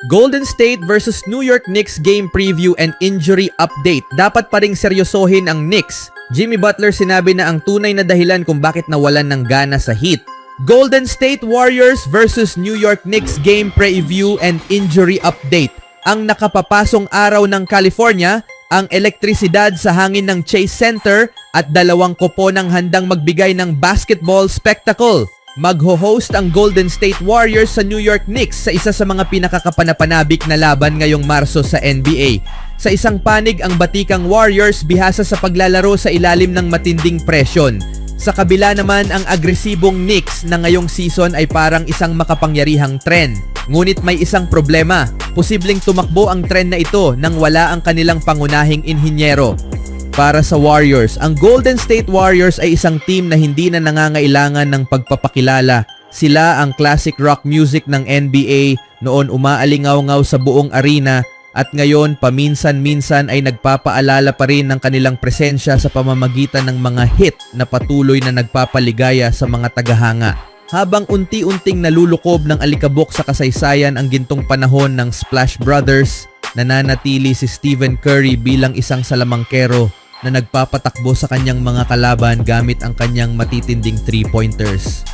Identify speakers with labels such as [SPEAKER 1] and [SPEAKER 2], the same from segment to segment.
[SPEAKER 1] Golden State versus New York Knicks game preview and injury update. Dapat pa ring seryosohin ang Knicks. Jimmy Butler sinabi na ang tunay na dahilan kung bakit nawalan ng gana sa Heat. Golden State Warriors versus New York Knicks game preview and injury update. Ang nakapapasong araw ng California, ang elektrisidad sa hangin ng Chase Center at dalawang koponang handang magbigay ng basketball spectacle. Magho-host ang Golden State Warriors sa New York Knicks sa isa sa mga pinakakapanapanabik na laban ngayong Marso sa NBA. Sa isang panig, ang batikang Warriors bihasa sa paglalaro sa ilalim ng matinding presyon. Sa kabila naman, ang agresibong Knicks na ngayong season ay parang isang makapangyarihang trend. Ngunit may isang problema, posibleng tumakbo ang trend na ito nang wala ang kanilang pangunahing inhinyero. Para sa Warriors, ang Golden State Warriors ay isang team na hindi na nangangailangan ng pagpapakilala. Sila ang classic rock music ng NBA, noon umaalingaw-ngaw sa buong arena at ngayon paminsan-minsan ay nagpapaalala pa rin ng kanilang presensya sa pamamagitan ng mga hit na patuloy na nagpapaligaya sa mga tagahanga. Habang unti-unting nalulukob ng alikabok sa kasaysayan ang gintong panahon ng Splash Brothers, nananatili si Stephen Curry bilang isang salamangkero na nagpapatakbo sa kanyang mga kalaban gamit ang kanyang matitinding 3-pointers.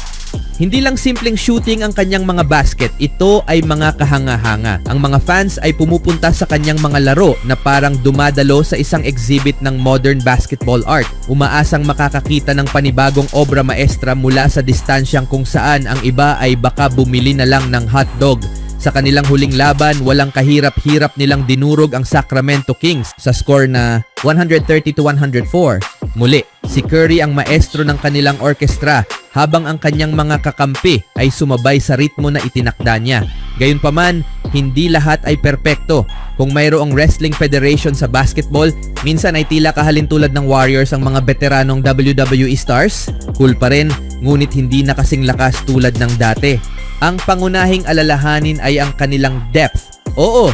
[SPEAKER 1] Hindi lang simpleng shooting ang kanyang mga basket, ito ay mga kahanga-hanga. Ang mga fans ay pumupunta sa kanyang mga laro na parang dumadalo sa isang exhibit ng modern basketball art. Umaasang makakakita ng panibagong obra maestra mula sa distansyang kung saan ang iba ay baka bumili na lang ng hotdog. Sa kanilang huling laban, walang kahirap-hirap nilang dinurog ang Sacramento Kings sa score na 130-104. Muli, si Curry ang maestro ng kanilang orkestra habang ang kanyang mga kakampi ay sumabay sa ritmo na itinakda niya. Gayunpaman, hindi lahat ay perpekto. Kung mayroong wrestling federation sa basketball, minsan ay tila kahalintulad ng Warriors ang mga veteranong WWE stars. Cool pa rin, ngunit hindi na kasing lakas tulad ng dati. Ang pangunahing alalahanin ay ang kanilang depth. Oo,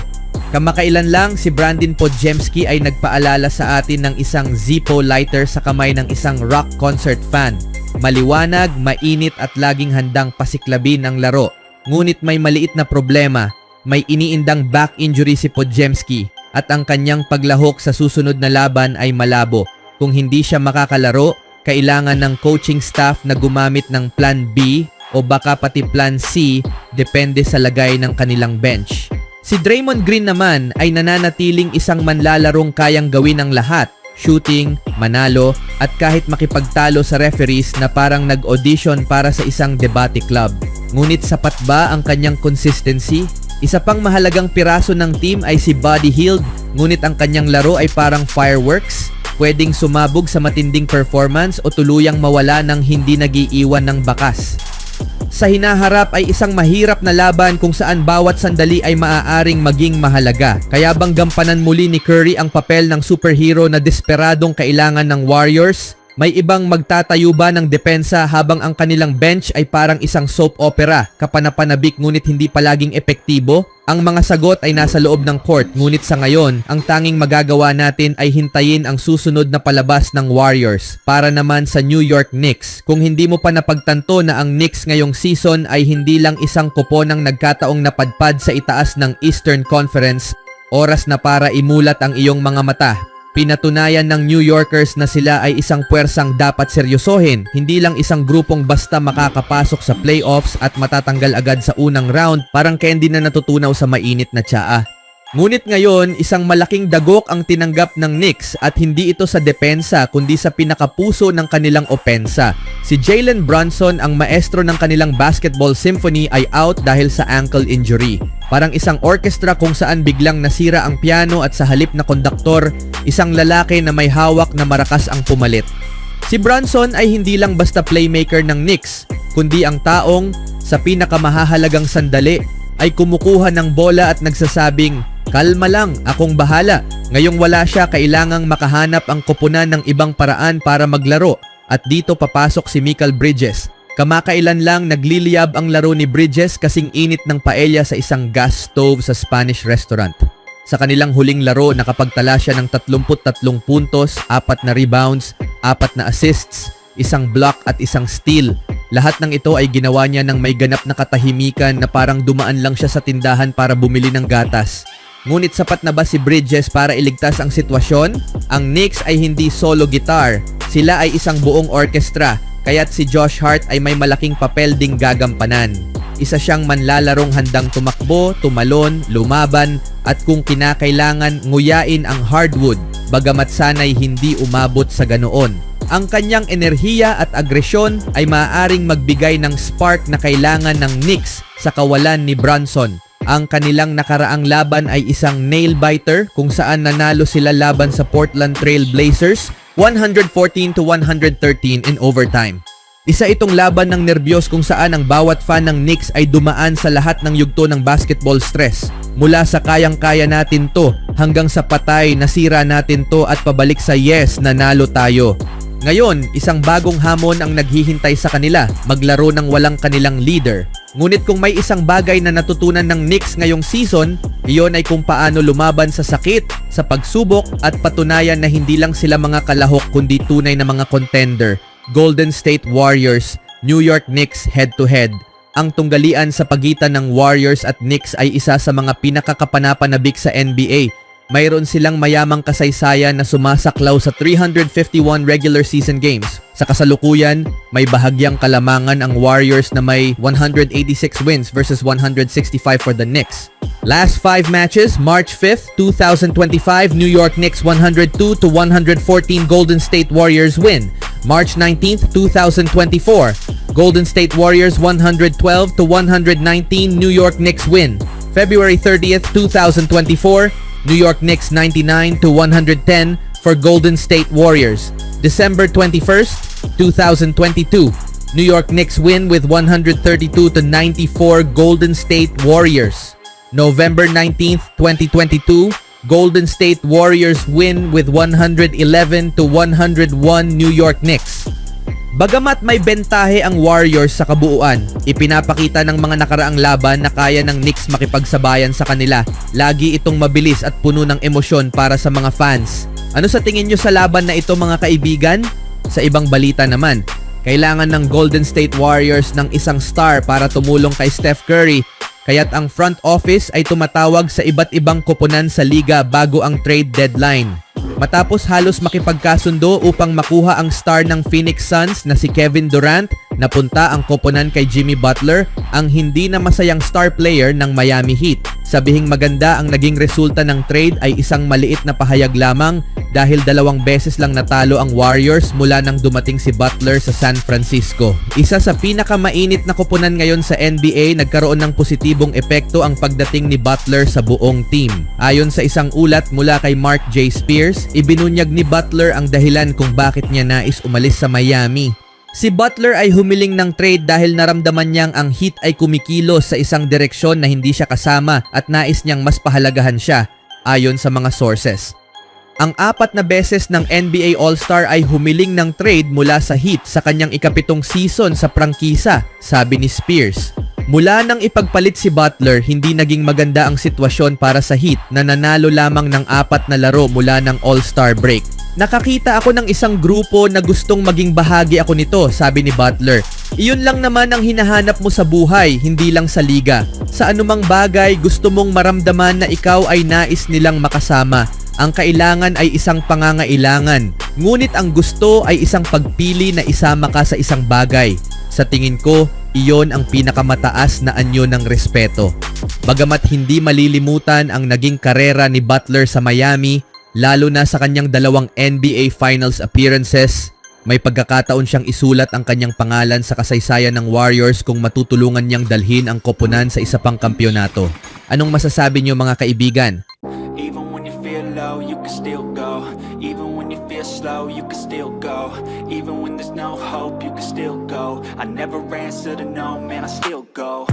[SPEAKER 1] kamakailan lang si Brandon Podziemski ay nagpaalala sa atin ng isang Zippo lighter sa kamay ng isang rock concert fan. Maliwanag, mainit at laging handang pasiklabin ang laro. Ngunit may maliit na problema. May iniindang back injury si Podziemski at ang kanyang paglahok sa susunod na laban ay malabo. Kung hindi siya makakalaro, kailangan ng coaching staff na gumamit ng Plan B o baka pati Plan C, depende sa lagay ng kanilang bench. Si Draymond Green naman ay nananatiling isang manlalarong kayang gawin ang lahat, shooting, manalo, at kahit makipagtalo sa referees na parang nag-audition para sa isang debate club. Ngunit sapat ba ang kanyang consistency? Isa pang mahalagang piraso ng team ay si Buddy Hield, ngunit ang kanyang laro ay parang fireworks. Pwedeng sumabog sa matinding performance o tuluyang mawala ng hindi nagiiwan ng bakas. Sa hinaharap ay isang mahirap na laban kung saan bawat sandali ay maaaring maging mahalaga. Kaya bang gampanan muli ni Curry ang papel ng superhero na desperadong kailangan ng Warriors? May ibang magtatayo ba ng depensa habang ang kanilang bench ay parang isang soap opera, kapanapanabik ngunit hindi palaging epektibo? Ang mga sagot ay nasa loob ng court, ngunit sa ngayon, ang tanging magagawa natin ay hintayin ang susunod na palabas ng Warriors para naman sa New York Knicks. Kung hindi mo pa napagtanto na ang Knicks ngayong season ay hindi lang isang koponang nagkataong napadpad sa itaas ng Eastern Conference, oras na para imulat ang iyong mga mata. Pinatunayan ng New Yorkers na sila ay isang puwersang dapat seryosohin, hindi lang isang grupong basta makakapasok sa playoffs at matatanggal agad sa unang round, parang candy na natutunaw sa mainit na tsaa. Ngunit ngayon, isang malaking dagok ang tinanggap ng Knicks at hindi ito sa depensa kundi sa pinakapuso ng kanilang opensa. Si Jalen Brunson, ang maestro ng kanilang basketball symphony, ay out dahil sa ankle injury. Parang isang orchestra kung saan biglang nasira ang piano at sa halip na konduktor, isang lalaki na may hawak na marakas ang pumalit. Si Brunson ay hindi lang basta playmaker ng Knicks, kundi ang taong sa pinakamahahalagang sandali ay kumukuha ng bola at nagsasabing, "Kalma lang, akong bahala." Ngayong wala siya, kailangang makahanap ang koponan ng ibang paraan para maglaro at dito papasok si Mikal Bridges. Kamakailan lang nagliliyab ang laro ni Bridges kasing init ng paella sa isang gas stove sa Spanish restaurant. Sa kanilang huling laro, nakapagtala siya ng 33 puntos, 4 na rebounds, 4 na assists, isang block at isang steal. Lahat ng ito ay ginawa niya ng may ganap na katahimikan na parang dumaan lang siya sa tindahan para bumili ng gatas. Ngunit sapat na ba si Bridges para iligtas ang sitwasyon? Ang Knicks ay hindi solo guitar, sila ay isang buong orkestra, kaya't si Josh Hart ay may malaking papel ding gagampanan. Isa siyang manlalarong handang tumakbo, tumalon, lumaban, at kung kinakailangan nguyain ang hardwood, bagamat sana'y hindi umabot sa ganoon. Ang kanyang enerhiya at agresyon ay maaaring magbigay ng spark na kailangan ng Knicks sa kawalan ni Brunson. Ang kanilang nakaraang laban ay isang nail-biter kung saan nanalo sila laban sa Portland Trail Blazers 114-113 in overtime. Isa itong laban ng nerbiyos kung saan ang bawat fan ng Knicks ay dumaan sa lahat ng yugto ng basketball stress. Mula sa kayang-kaya natin to hanggang sa patay nasira natin to at pabalik sa yes nanalo tayo. Ngayon, isang bagong hamon ang naghihintay sa kanila, maglaro ng walang kanilang leader. Ngunit kung may isang bagay na natutunan ng Knicks ngayong season, iyon ay kung paano lumaban sa sakit, sa pagsubok at patunayan na hindi lang sila mga kalahok kundi tunay na mga contender. Golden State Warriors, New York Knicks head-to-head. Ang tunggalian sa pagitan ng Warriors at Knicks ay isa sa mga pinakakapanapanabik sa NBA. Mayroon silang mayamang kasaysayan na sumasaklaw sa 351 regular season games. Sa kasalukuyan, may bahagyang kalamangan ang Warriors na may 186 wins versus 165 for the Knicks. Last 5 matches, March 5th, 2025, New York Knicks 102-114 Golden State Warriors win. March 19th, 2024, Golden State Warriors 112-119 New York Knicks win. February 30th, 2024, New York Knicks 99-110 for Golden State Warriors. December 21st, 2022, New York Knicks win with 132-94 Golden State Warriors. November 19th, 2022, Golden State Warriors win with 111-101 New York Knicks. Bagamat may bentahe ang Warriors sa kabuuan, ipinapakita ng mga nakaraang laban na kaya ng Knicks makipagsabayan sa kanila. Lagi itong mabilis at puno ng emosyon para sa mga fans. Ano sa tingin nyo sa laban na ito mga kaibigan? Sa ibang balita naman, kailangan ng Golden State Warriors ng isang star para tumulong kay Steph Curry, kaya't ang front office ay tumatawag sa iba't ibang koponan sa liga bago ang trade deadline. Matapos halos makipagkasundo upang makuha ang star ng Phoenix Suns na si Kevin Durant, napunta ang koponan kay Jimmy Butler, ang hindi na masayang star player ng Miami Heat. Sabihing maganda ang naging resulta ng trade ay isang maliit na pahayag lamang dahil 2 beses lang natalo ang Warriors mula nang dumating si Butler sa San Francisco. Isa sa pinakamainit na koponan ngayon sa NBA, nagkaroon ng positibong epekto ang pagdating ni Butler sa buong team. Ayon sa isang ulat mula kay Mark J. Spears, ibinunyag ni Butler ang dahilan kung bakit niya nais umalis sa Miami. Si Butler ay humiling ng trade dahil naramdaman niyang ang Heat ay kumikilos sa isang direksyon na hindi siya kasama at nais niyang mas pahalagahan siya, ayon sa mga sources. Ang 4 na beses ng NBA All-Star ay humiling ng trade mula sa Heat sa kanyang ika-7 season sa prangkisa, sabi ni Spears. Mula nang ipagpalit si Butler, hindi naging maganda ang sitwasyon para sa Heat na nanalo lamang ng 4 na laro mula ng All-Star break. Nakakita ako ng isang grupo na gustong maging bahagi ako nito, sabi ni Butler. Iyon lang naman ang hinahanap mo sa buhay, hindi lang sa liga. Sa anumang bagay, gusto mong maramdaman na ikaw ay nais nilang makasama. Ang kailangan ay isang pangangailangan. Ngunit ang gusto ay isang pagpili na isama ka sa isang bagay. Sa tingin ko, iyon ang pinakamataas na anyo ng respeto. Bagamat hindi malilimutan ang naging karera ni Butler sa Miami, lalo na sa kanyang 2 NBA Finals appearances, may pagkakataon siyang isulat ang kanyang pangalan sa kasaysayan ng Warriors kung matutulungan niyang dalhin ang koponan sa isa pang kampyonato. Anong masasabi niyo mga kaibigan?
[SPEAKER 2] Even when you feel low, you can still go. Even when you feel slow, you can still go. Even when there's no hope, you can still go. I never answer to no, man, I still go.